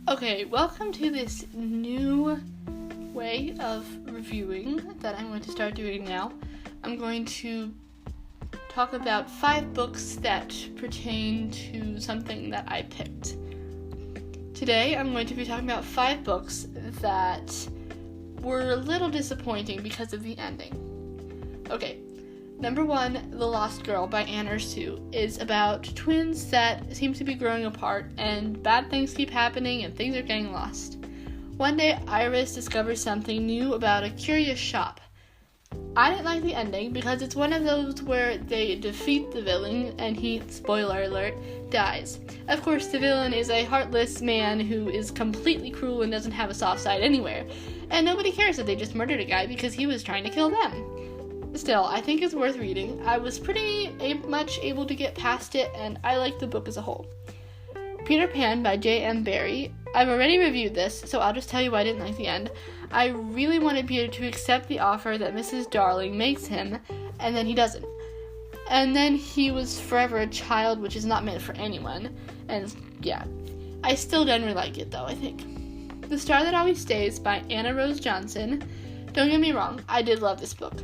Okay, welcome to this new way of reviewing that I'm going to start doing now. I'm going to talk about 5 books that pertain to something that I picked. Today, I'm going to be talking about 5 books that were a little disappointing because of the ending. Okay, number 1, The Lost Girl by Anne Ursu is about twins that seem to be growing apart and bad things keep happening and things are getting lost. One day, Iris discovers something new about a curious shop. I didn't like the ending because it's one of those where they defeat the villain and he, spoiler alert, dies. Of course, the villain is a heartless man who is completely cruel and doesn't have a soft side anywhere. And nobody cares that they just murdered a guy because he was trying to kill them. Still, I think it's worth reading. I was pretty much able to get past it, and I like the book as a whole. Peter Pan by J.M. Barrie. I've already reviewed this, so I'll just tell you why I didn't like the end. I really wanted Peter to accept the offer that Mrs. Darling makes him, and then he doesn't. And then he was forever a child, which is not meant for anyone. And yeah, I still didn't really like it, though, I think. The Star That Always Stays by Anna Rose Johnson. Don't get me wrong, I did love this book.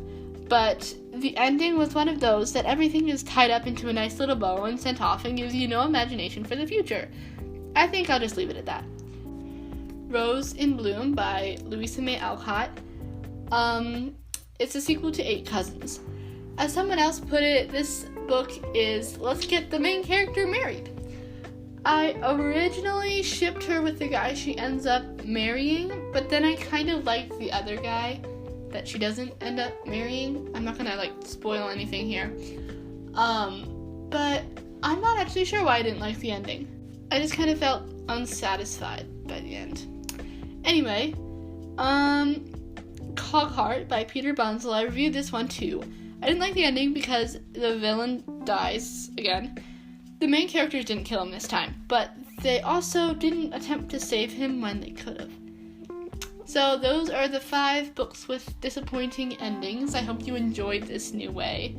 But the ending was one of those that everything is tied up into a nice little bow and sent off and gives you no imagination for the future. I think I'll just leave it at that. Rose in Bloom by Louisa May Alcott. It's a sequel to 8 Cousins. As someone else put it, this book is, let's get the main character married. I originally shipped her with the guy she ends up marrying, but then I kind of liked the other guy that she doesn't end up marrying. I'm not gonna spoil anything here. But I'm not actually sure why I didn't like the ending. I just kind of felt unsatisfied by the end. Anyway, Cogheart by Peter Bunzel. I reviewed this one too. I didn't like the ending because the villain dies again. The main characters didn't kill him this time, but they also didn't attempt to save him when they could have. So those are the 5 books with disappointing endings. I hope you enjoyed this new way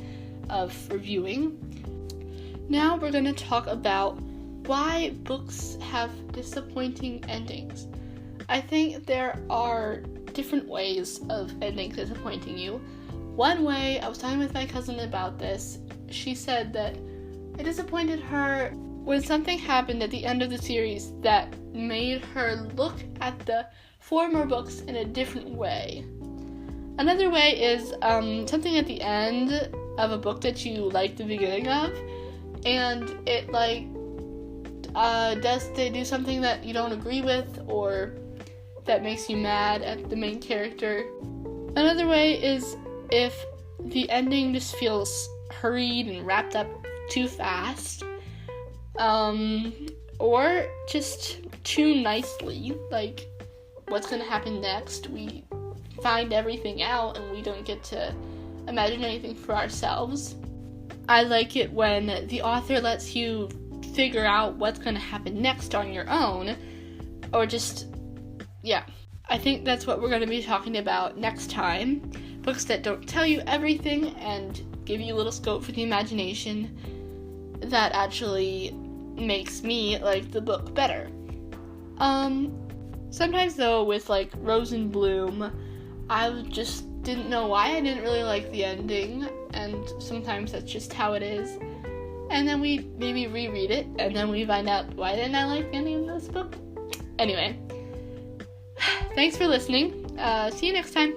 of reviewing. Now we're going to talk about why books have disappointing endings. I think there are different ways of endings disappointing you. One way, I was talking with my cousin about this, she said that it disappointed her when something happened at the end of the series that made her look at the former books in a different way. Another way is something at the end of a book that you like the beginning of, and it they do something that you don't agree with or that makes you mad at the main character. Another way is if the ending just feels hurried and wrapped up too fast, or just too nicely, like what's going to happen next. We find everything out and we don't get to imagine anything for ourselves. I like it when the author lets you figure out what's going to happen next on your own, or just, yeah. I think that's what we're going to be talking about next time. Books that don't tell you everything and give you a little scope for the imagination that actually makes me like the book better. Sometimes though, with Rose in Bloom, I just didn't know why I didn't really like the ending, and sometimes that's just how it is. And then we maybe reread it, and then we find out why didn't I like the ending of this book. Anyway, thanks for listening. See you next time.